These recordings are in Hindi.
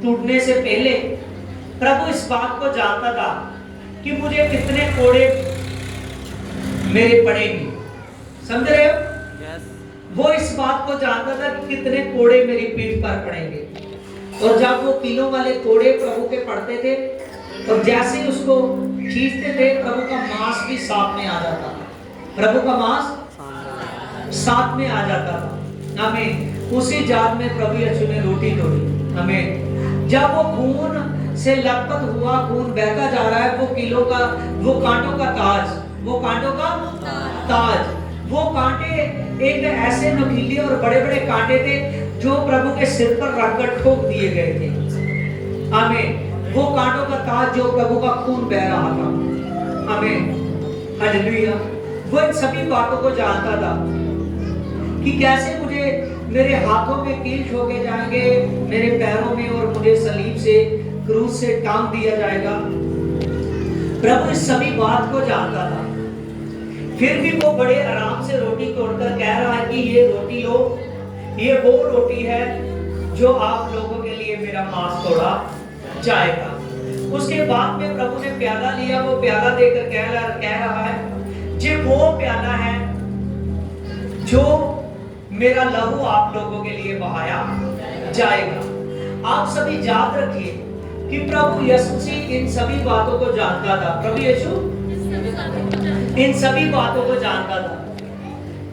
टूटने से पहले प्रभु इस बात को जानता था कि मुझे कितने कोड़े मेरे पड़ेंगे। समझ रहे हो? वो इस बात को जानता था कि कितने कोड़े मेरी पीठ पर पड़ेंगे। और जब वो कीलों वाले कोड़े प्रभु के पड़ते थे और जैसे ही उसको खींचते थे, प्रभु का मांस भी साथ में आ जाता था। प्रभु का मांस साथ में आ जाता था। आमीन। उसी जात में प्रभु यीशु ने रोटी तोड़ी। आमीन। जब वो खून से लथपथ हुआ, खून बहता जा रहा है, वो कीलों का, वो कांटों का ताज, वो कांटों का ताज, वो कांटे एक ऐसे नुकीले और बड़े बड़े कांटे थे जो प्रभु के सिर पर रखकर ठोक दिए गए थे। आमीन। वो कांटों का ताज जो प्रभु का खून बह रहा था। आमीन। हालेलुया। वो इन सभी बातों को जानता था कि कैसे मुझे मेरे हाथों में कील ठोके जाएंगे, मेरे पैरों में, और मुझे सलीब से, क्रूस से टांग दिया जाएगा। प्रभु इस सभी बात को जानता था। फिर भी वो बड़े आराम से रोटी तोड़कर कह रहा है कि ये रोटी लो, ये वो रोटी है जो आप लोगों के लिए मेरा मांस तोड़ा जाएगा। उसके बाद में प्रभु ने प्याला लिया, वो प्याला देकर कह रहा है, ये वो प्याला है जो मेरा लहू आप लोगों के लिए बहाया जाएगा। आप सभी याद रखिए कि प्रभु यीशु मसीह इन सभी बातों को जानता था। प्रभु यीशु इन सभी बातों को जानता था।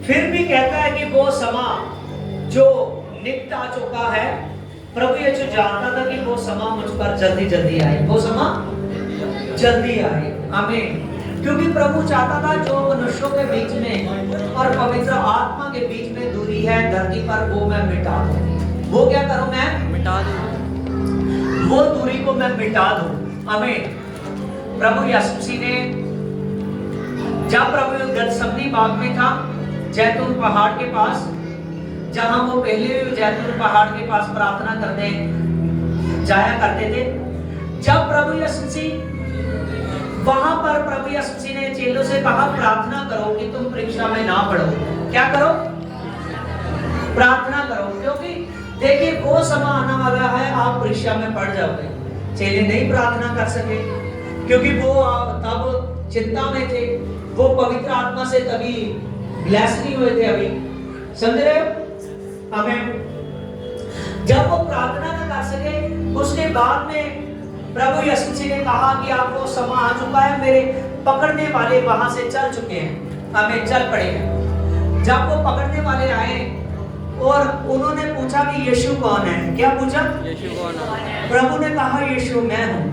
फिर भी कहता है कि वो समा जो निकट आ चुका है, प्रभु यीशु जानता था कि वो समा मुझ पर जल्दी जल्दी आए, वो समा जल्दी आए। आमीन। क्योंकि प्रभु चाहता था जो मनुष्यों के बीच में और पवित्र आत्मा के बीच में दूरी है धरती पर, वो मैं मिटा दूं। वो क्या करूं? मैं मिटा दूं। वो दूरी को मैं मिटा दूं। आमीन। प्रभु यीशु मसीह ने, जब प्रभु गतसमनी बाग में था, जैतून पहाड़ के पास, जहां वो पहले जैतून पहाड़ के पास प्रार्थना करने जाया करते थे, जब प्रभु यीशु मसीह वहां पर, प्रभु यीशु मसीह ने चेलों से कहा, प्रार्थना करो कि तुम परीक्षा में ना पड़ो। क्या करो? प्रार्थना करो, क्योंकि देखिए वो समय आने वाला है आप परीक्षा में पड़ जाओगे। चेले नहीं प्रार्थना कर सके क्योंकि वो तब चिंता में थे, वो पवित्र आत्मा से तभी ब्लेस नहीं हुए थे अभी। समझ रहे हो? आमीन। जब वो प्रार्थना न कर सके, उसके बाद में प्रभु यीशु मसीह ने कहा कि आपको समय आ चुका है, मेरे पकड़ने वाले वहां से चल चुके हैं। हमें चल पड़े हैं। जब वो पकड़ने वाले आए और उन्होंने पूछा कि यीशु कौन है? क्या पूछा? यीशु कौन है? प्रभु ने कहा यीशु मैं हूं।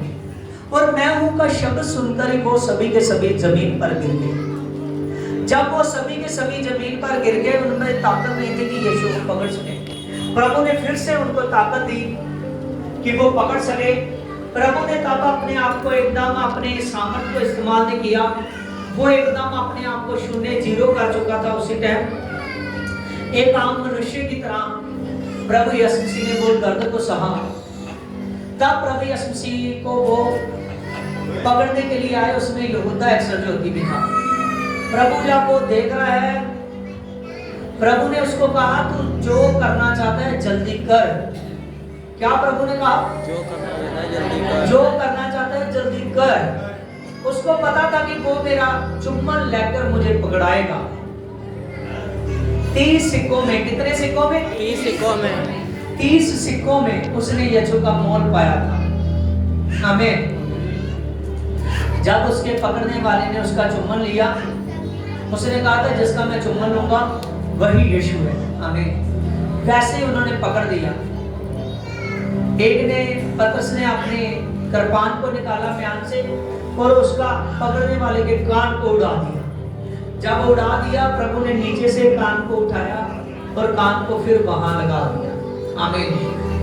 और मैं हूं का शब्द सुनकर ही वो सभी के सभी जमीन पर गिर गए। जब वो सभी के सभी जमीन पर गिर गए, उनमें ताकत नहीं थी कि यीशु को पकड़ सके। प्रभु ने फिर से उनको ताकत दी कि वो पकड़ सके। प्रभु ने तब अपने आप को एकदम, अपने सामर्थ को इस्तेमाल नहीं किया, वो एकदम अपने आप को शून्य, जीरो कर चुका था उसी टाइम। एक आम मनुष्य की तरह प्रभु यीशु मसीह ने वो दर्द को सहा। तब प्रभु यीशु मसीह को वो पकड़ने के लिए आए, उसमें यहूदा इस्करियोती भी था। प्रभु जब वो देख रहा है, प्रभु ने उसको कहा तू जो करना चाहता है जल्दी कर। क्या प्रभु ने कहा? जो करना चाहता है जल्दी कर। जो करना चाहता है जल्दी कर। उसको पता था कि वो मेरा चुम्बन लेकर मुझे पकड़ाएगा। 30 सिक्कों में, कितने सिक्कों में? 30 सिक्कों में। 30 सिक्कों में उसने यीशु का मोल पाया था। आमीन। जब उसके पकड़ने वाले ने उसका चुम्बन लिया, उसने कहा था जिसका मैं चुम्बन लूंगा वही यीशु है। आमीन। वैसे ही उन्होंने पकड़ दिया। एक ने, पतरस ने अपने कृपान को निकाला म्यान से और उसका पकड़ने वाले के कान को उड़ा दिया। जब उड़ा दिया, प्रभु ने नीचे से कान को उठाया और कान को फिर वहां लगा दिया। आमीन।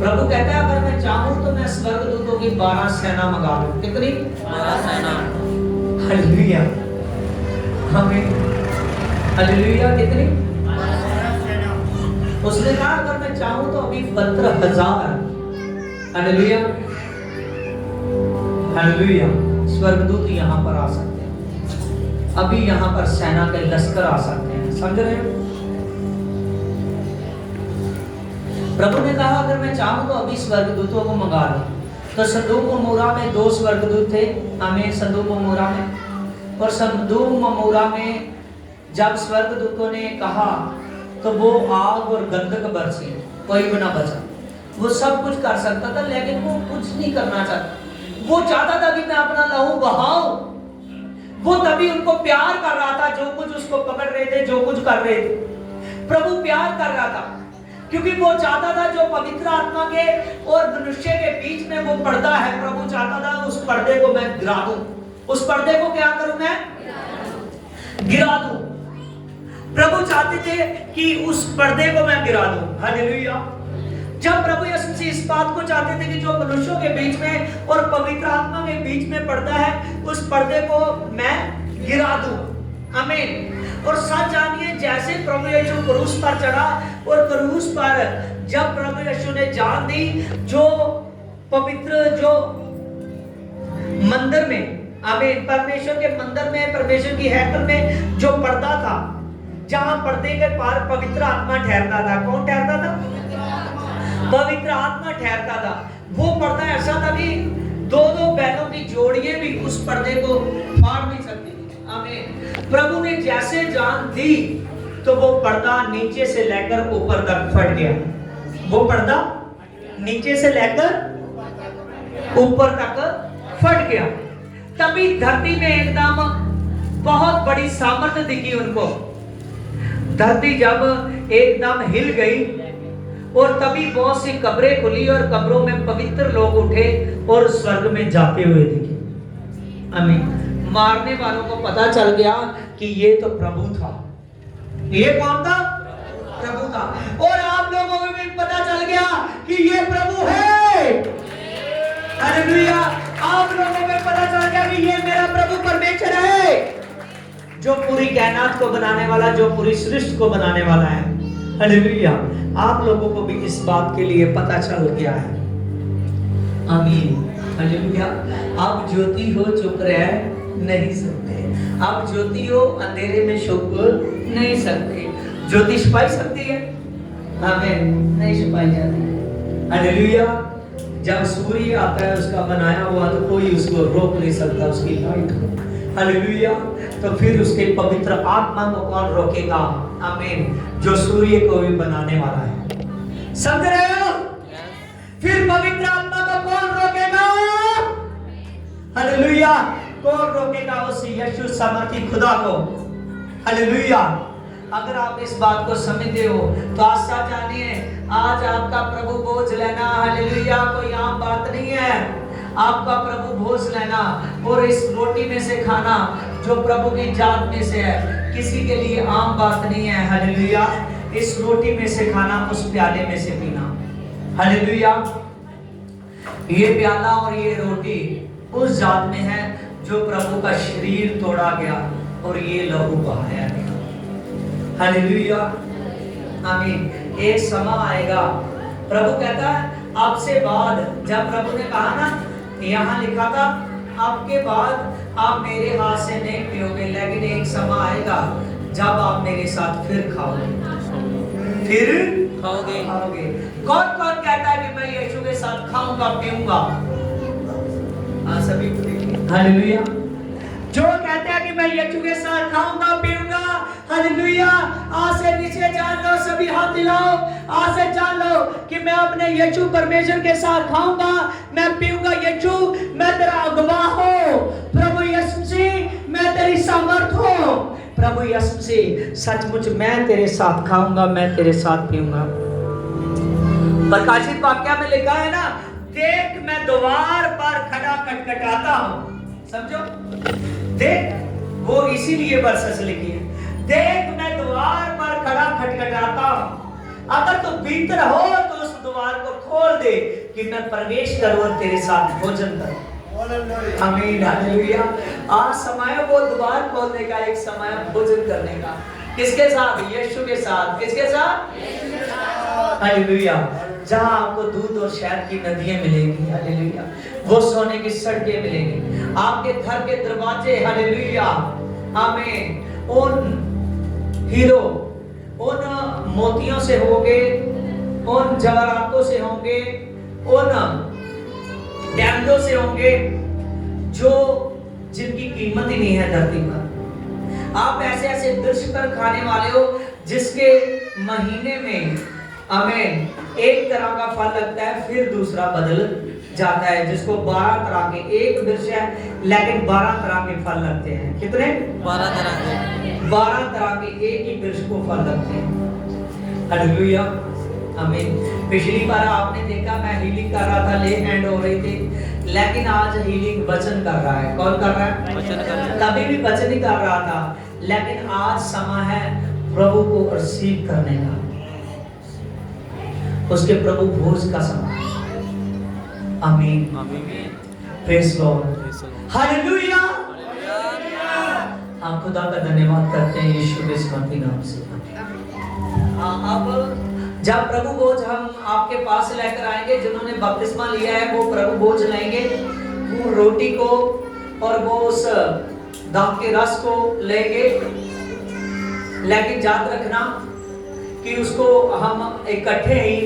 प्रभु कहता है अगर मैं चाहूं तो मैं स्वर्गदूतों की 12 सेना मंगा लूं। कितनी? 12 सेना। हालेलुया। आमीन। हालेलुया। कितनी? 12 सेना। उसने कहा अगर मैं चाहूं तो अभी 72,000। हालेलुया। हालेलुया। स्वर्गदूत यहाँ पर आ सकते हैं, अभी यहाँ पर सेना के लश्कर आ सकते हैं। समझ रहे हो? प्रभु ने कहा अगर मैं चाहूँ तो अभी स्वर्गदूतों को मंगा लूं। तो सदोम और मोरा में 2 स्वर्गदूत थे, हमें सदोम और मोरा में। और सदोम और मोरा में जब स्वर्गदूतों ने कहा तो वो आग और गंधक बरसी, कोई भी ना बचा। वो सब कुछ कर सकता था लेकिन वो कुछ नहीं करना चाहता। वो चाहता था कि मैं अपना लहू बहाऊं। वो तभी उनको प्यार कर रहा था, जो कुछ उसको पकड़ रहे थे, जो कुछ कर रहे थे। प्रभु प्यार कर रहा था क्योंकि वो चाहता था जो पवित्र आत्मा के और मनुष्य के बीच में वो पर्दा है, प्रभु चाहता था उस पर्दे को मैं गिरा दूं। उस पर्दे को क्या करूं मैं? गिरा दूं। प्रभु चाहते थे कि उस पर्दे को मैं गिरा दूं। हालेलुया। जब प्रभु यीशु मसीह इस बात को चाहते थे कि जो मनुष्यों के बीच में और पवित्र आत्मा के बीच में पर्दा है, उस पर्दे को मैं गिरा दूं। आमीन। और सच जानिए, जैसे प्रभु यीशु क्रूस पर चढ़ा और क्रूस पर जब प्रभु यीशु ने जान दी, जो पवित्र जो मंदिर में, आमीन, परमेश्वर के मंदिर में, परमेश्वर की हैकल में जो पर्दा था, जहां पर्दे के पार पवित्र आत्मा ठहरता था। कौन ठहरता था? पवित्र आत्मा ठहरता था। वो पर्दा ऐसा था कि 2-2 बैलों की जोड़ियां भी उस पर्दे को फाड़ नहीं सकती। आमीन। प्रभु ने जैसे जान दी तो वो पर्दा नीचे से लेकर ऊपर तक फट गया। वो पर्दा नीचे से लेकर ऊपर तक फट गया। तभी धरती में एकदम बहुत बड़ी सामर्थ्य दिखी उनको। धरती जब एकदम हिल गई और तभी बहुत सी कब्रें खुली और कब्रों में पवित्र लोग उठे और स्वर्ग में जाते हुए दिखे। आमीन। मारने वालों को पता चल गया कि ये तो प्रभु था। ये कौन था? प्रभु था। और आप लोगों को भी पता चल गया कि ये प्रभु है। हालेलुया। आप लोगों को पता चल गया कि ये मेरा प्रभु परमेश्वर है, जो पूरी कायनात को बनाने वाला, जो पूरी सृष्टि को बनाने वाला है। हालेलुया। आप लोगों को भी इस बात के लिए पता चल गया है। आमीन। हालेलुया। आप ज्योति हो, चुप रह नहीं सकते। आप ज्योति हो, अंधेरे में छुप नहीं सकते। ज्योति छिपाई सकती है? आमीन। नहीं छिपाई जाती। हालेलुया। जब सूर्य आता है उसका बनाया हुआ, तो कोई उसको रोक नहीं सकता, उसकी लाइट को। हालेलुया। तो फिर उसके पवित्र आत्मा को कौन रोकेगा? आमीन। जो सूर्य को भी बनाने वाला है। समझ रहे हो? फिर पवित्र आत्मा को कौन रोकेगा? हालेलुया। कौन रोकेगा? उस यीशु सामर्थी खुदा को। हालेलुया। अगर आप इस बात को समझते हो तो आशा जानिए, आज आपका प्रभु बोझ लेना, हालेलुया, कोई आम बात नहीं है। आपका प्रभु भोज लेना और इस रोटी में से खाना जो प्रभु की जात में से है, किसी के लिए आम बात नहीं है। हालेलुया। इस रोटी में से खाना, उस प्याले में से पीना। हालेलुया। ये प्याला और ये रोटी उस जात में है जो प्रभु का शरीर तोड़ा गया और ये लहू बहाया गया। हालेलुया। आमीन। एक समय आएगा, प्रभु कहता है आपसे बाद, जब प्रभु ने कहा ना, यहाँ लिखा था आपके बाद आप मेरे हाथ से नहीं पियोगे, लेकिन एक समय आएगा जब आप मेरे साथ फिर खाओगे। फिर खाओगे। कौन कौन कहता है कि मैं यीशु के साथ खाऊंगा पीऊंगा? हाँ, सभी को देखिए। हालेलुया। जो कहते हैं कि मैं यीशु के साथ खाऊंगा पीऊंगा, हालेलुया, आज से नीचे जान लो, सभी हाथ हिलाओ। आज से जान लो कि मैं अपने यीशु परमेश्वर के साथ खाऊंगा, मैं पीऊंगा। यीशु, मैं तेरा अगुवा हूं। प्रभु यीशु मसीह, मैं तेरी सामर्थ हूं। प्रभु यीशु मसीह, सचमुच मैं तेरे साथ खाऊंगा, मैं तेरे साथ पीऊंगा। प्रकाशित वाक्य में लिखा है ना, देख मैं द्वार पर खड़ा खटखटाता हूं। समझो, देख, वो इसीलिए वर्षा से लिखी है, देख मैं द्वार पर खड़ा खटखटाता हूं। अगर तू भीतर हो तो उस द्वार को खोल दे कि मैं प्रवेश करूं और तेरे साथ भोजन करूं। आमीन। हालेलुया। आज समय वो द्वार खोलने का, एक समय भोजन करने का। किसके साथ? यीशु के साथ। किसके साथ? हालेलुया। जहां आपको दूध और शहद की नदियां मिलेंगी। हालेलुया। वो सोने की सड़कें मिलेंगी। आपके घर के दरवाजे, हालेलुया, आमीन, उन हीरो, उन मोतियों से होंगे उन जवारातों से होंगे, उन डैमडों से होंगे जो जिनकी कीमत ही नहीं है धरती पर। आप ऐसे ऐसे दृश्य पर खाने वाले हो जिसके महीने में हमें एक तरह का फल लगता है, फिर दूसरा बदल जाता है, जिसको 12 तरह के, एक वृक्ष है लेकिन 12 तरह के फल लगते हैं। कितने? 12 तरह के। 12 तरह के एक ही वृक्ष को फल लगते हैं। हालेलुया, आमीन। पिछली बार आपने देखा मैं हीलिंग कर रहा था, ले एंड हो रही थी, लेकिन आज हीलिंग वचन कर रहा है। कौन कर रहा है? वचन कर रहा है। कभी भी वचन ही कर रहा था, लेकिन आज समय है प्रभु को रिसीव करने का, उसके प्रभु भोज का समय। आमीन, आमीन। Praise Lord, hallelujah. हम खुदा का धन्यवाद करते हैं यीशु के समर्थी नाम से। अब जब प्रभु भोज हम आपके पास लेकर आएंगे, जिन्होंने बपतिस्मा लिया है वो प्रभु भोज लेंगे, वो रोटी को और वो उस दाख के रस को लेंगे, लेकिन याद रखना कि उसको हम इकट्ठे ही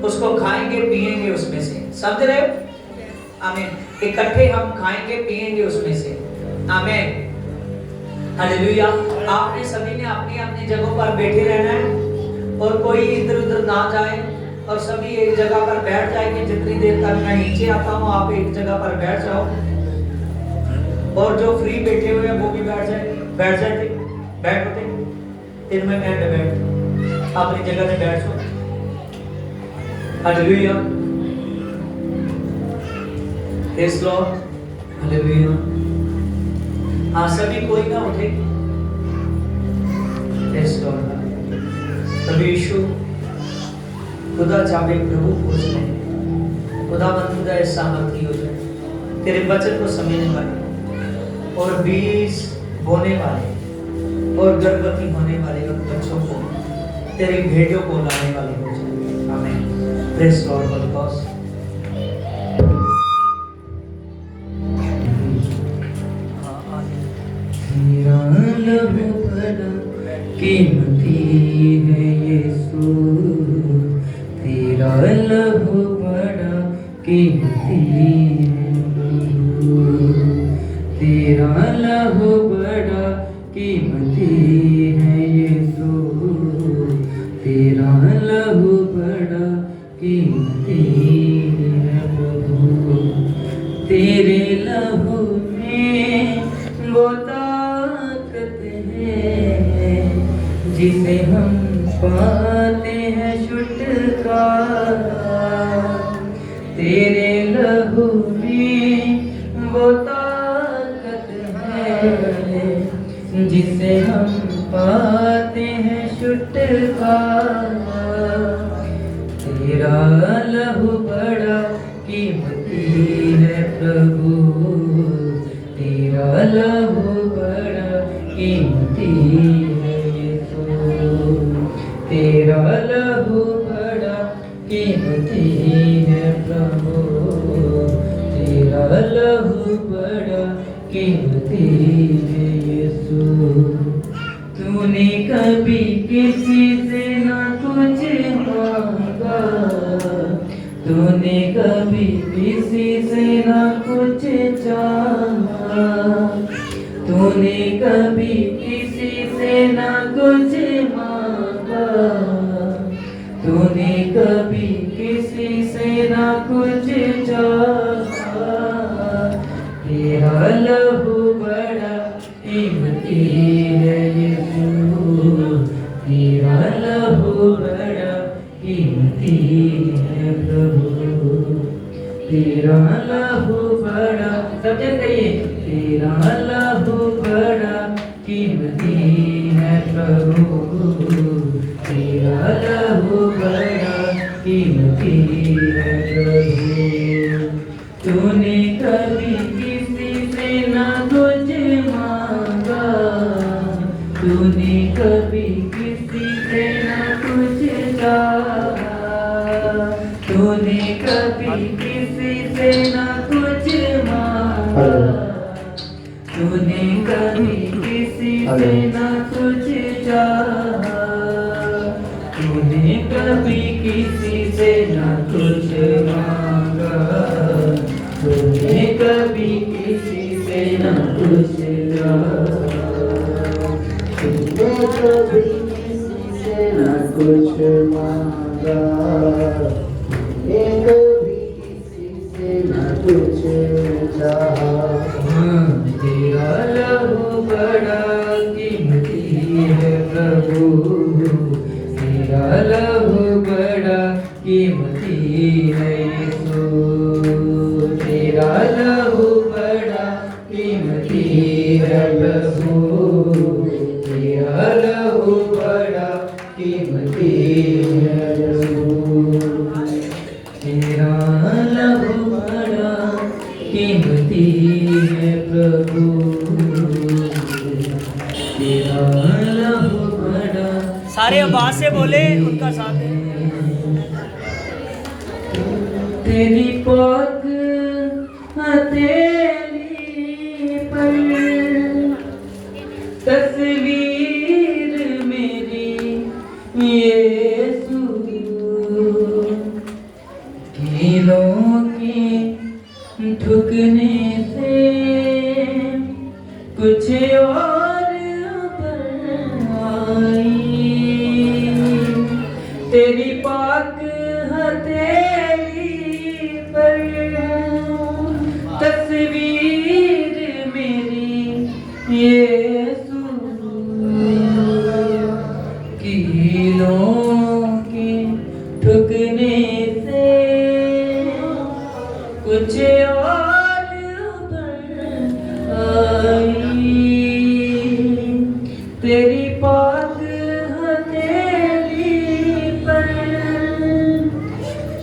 उसको खाएंगे पिएंगे उसमें से। समझ रहे हो? आमीन। इकट्ठे हम खाएंगे पिएंगे उसमें से। आमीन, हालेलुया। आपने सभी ने अपनी अपनी जगहों पर बैठे रहना है और कोई इधर उधर ना जाए और सभी एक जगह पर बैठ जाएंगे। जितनी देर तक मैं नीचे आता हूँ आप एक जगह पर बैठ जाओ, और जो फ्री बैठे हुए हैं वो भी बैठ जाते बैठते फिर मैं बैठ अपनी जगह पे बैठ जाओ। Hallelujah, praise Lord, hallelujah. हाँ, सभी कोई ना उठे। Praise Lord. तभी यीशु खुदा चाहे प्रभु खोज ले, खुदा बंदा सामर्थी हो जाए, तेरे वचन को समझने वाले और बीज बोने वाले और गर्भवती होने वाले बच्चों को, तेरी भेड़ों को लाने वाले हो जाए। आमीन। प्रेज लॉर्ड, बिकॉज़ तेरा लहू बड़ा कीमती है यीशु, तेरा लहू बड़ा कीमती है, तेरा लहू बड़ा कीमती है यीशु, तेरा लहू बड़ा कीमती है प्रभु। तेरे लहू में वो ताकत है जिसे हम पाते हैं छुटकारा, तेरे लहू में वो ताकत है जिसे हम पाते हैं छुटकारा। तेरा लहू बड़ा कीमती है प्रभु, तेरा लहू बड़ा कीमती है यीशु, तेरा लहू बड़ा कीमती है प्रभु, तेरा लहू बड़ा कीमती है यीशु। तूने कभी किसी से ना कुछ मांगा, तूने कभी किसी से ना कुछ चाहा, तूने कभी किसी से ना कुछ मांगा, तूने कभी किसी से ना कुछ चाहा। तेरा लहू बड़ा कीमती है यीशु, तेरा लहू बड़ा कीमती है प्रभु, तेरा लहू बड़ा, सब जन कहिए, तेरा लहू बड़ा कीमती है प्रभु, तेरा लहू बड़ा कीमती है प्रभु। तूने कभी किसी से ना कुछ मांगा, तूने कभी किसी से ना कुछ चाहा, तूने कभी किसी से ना कुछ मांगा, तूने कभी किसी से ना कुछ चाहा, तूने कभी किसी सारे आवाज से बोले, उनका साथ है। तेरी पाक हथेली पर तस्वीर मेरी यीशु, कीलों के ठुकने से कुछ और आई। तेरी पाक हथेली पर तस्वीर मेरी यीशु, कीलों के ठुकने से कुछ और आई। तेरी पाक हथेली पर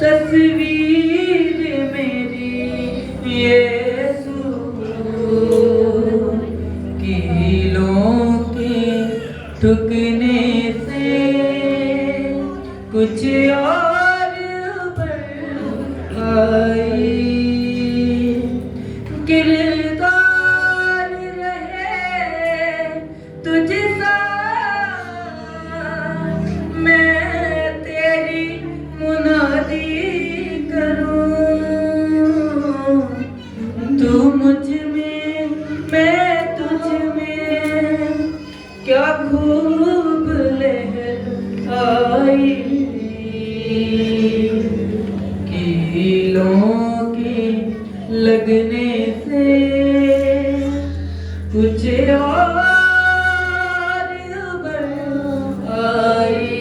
तस्वीर मेरी यीशु, कीलों के ठुकने से कुछ और आई। किरदार रहे तुझसा मैं तेरी मुनादी करूं, तू मुझ में मैं तुझ में, क्या खूब लहर आई। कीलों के लगने से कुछ और आई।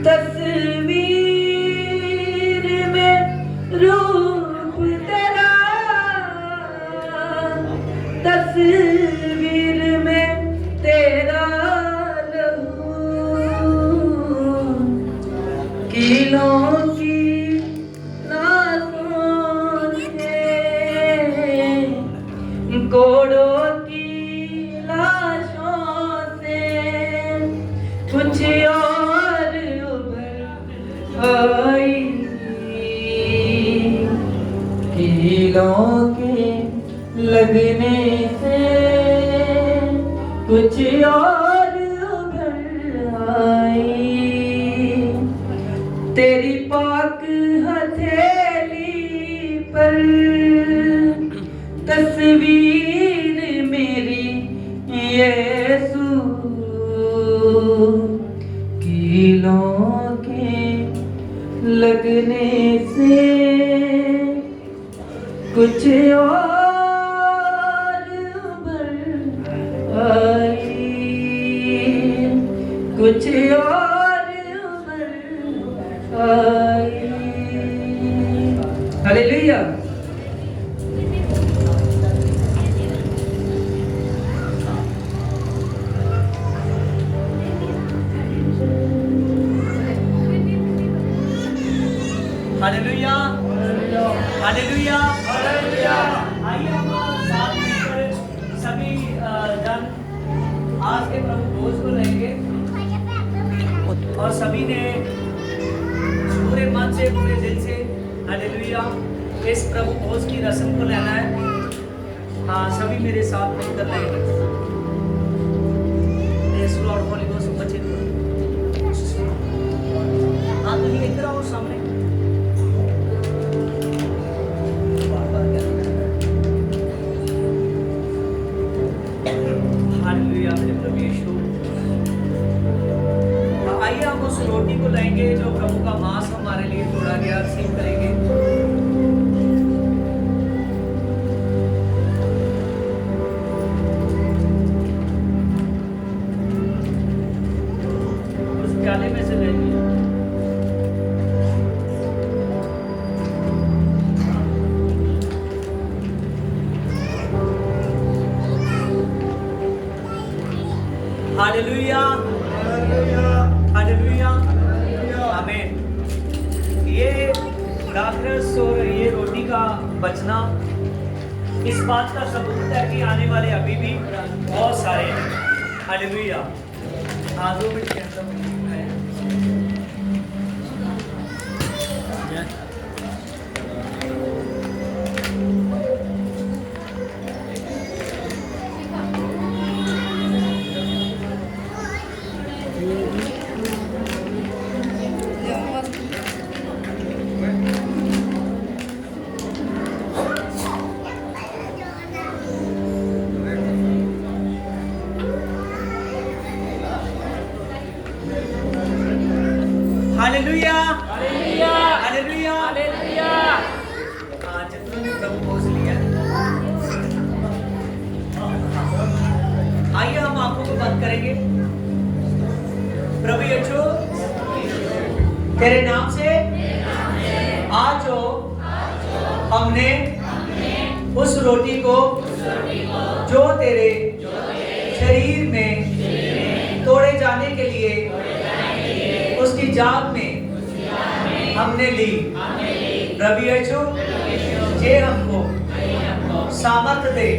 तस्वीर में रूप तेरा, तस्वीर में तेरा लहू, कीलों की नासों से घोड़ों की लाशों से कुछ और उभर आई। कीलों के लगने से कुछ और उभर आई। तेरी पाक हथेली पर तस्वीर मेरी यीशु, कीलों के लगने से कुछ और उभर आई। कुछ और उभर आई। हालेलुया। Hallelujah, hallelujah, hallelujah. आइए हम साथ मिलकर सभी जन आज के प्रभु भोज को लेंगे और सभी ने पूरे मन से पूरे दिल से हालेलुया इस प्रभु भोज की रस्म को लेना है। हाँ, सभी मेरे साथ मिलकर लेंगे। यस लॉर्ड होली गोस्ट बच्चे, हाँ तो ये इधर आओ सामने। हालेलुया मेरे प्रभु यीशु। आइए हम उस रोटी को लेंगे जो प्रभु का मांस हमारे लिए तोड़ा गया, रिसीव करेंगे। उस प्याले में से लेंगे। हालेलुया, हालेलुया, आमीन। ये दाखरस और ये रोटी का बचना इस बात का सबूत है कि आने वाले अभी भी बहुत सारे हैं। हालेलुया। हाँ 2 मिनट के अंदर मीटिंग है। Hallelujah hallelujah hallelujah hallelujah. हाँ जितनों ने प्रभु खोज लिया आइए हम आंखों को बंद करेंगे। प्रभु यीशु तेरे नाम से आज जो हमने उस रोटी को जो तेरे शरीर में तोड़े जाने के लिए उसकी जाग में हमने ली। प्रभु यीशु ये हमको सामर्थ दे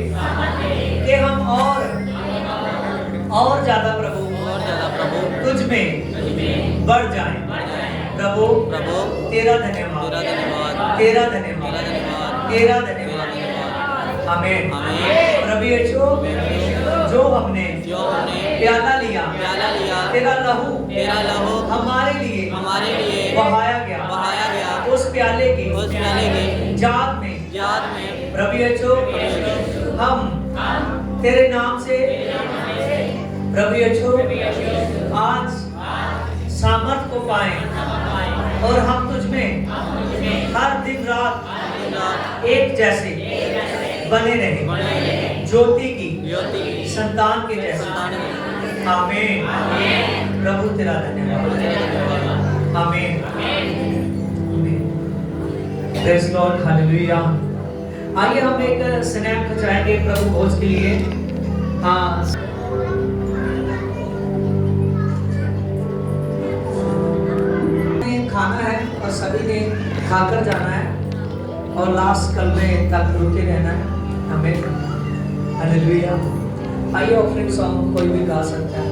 कि हम और ज्यादा प्रभु तुझ में बढ़ जाए। प्रभु तेरा धन्यवाद तेरा धन्यवाद तेरा धन्यवाद। आमीन। प्रभु यीशु जो हमने प्याला लिया तेरा लहू हमारे लिए बहाया गया उस प्याले की जाग में प्रभु यीशु हम तेरे नाम से प्रभु यीशु आज सामर्थ को पाए और हम तुझ में हर दिन रात एक जैसे बने रहे ज्योति की संतान के जैसे। आमीन। प्रभु तेरा धन्यवाद। आमीन। Praise Lord hallelujah. आइए हम एक स्नैप खिंचाएंगे प्रभु भोज के लिए। हाँ खाना है और सभी ने खाकर जाना है और लास्ट कल में तक रुके रहना है हमें। हालेलुया। आइए ऑफरिंग सॉन्ग कोई भी गा सकता है।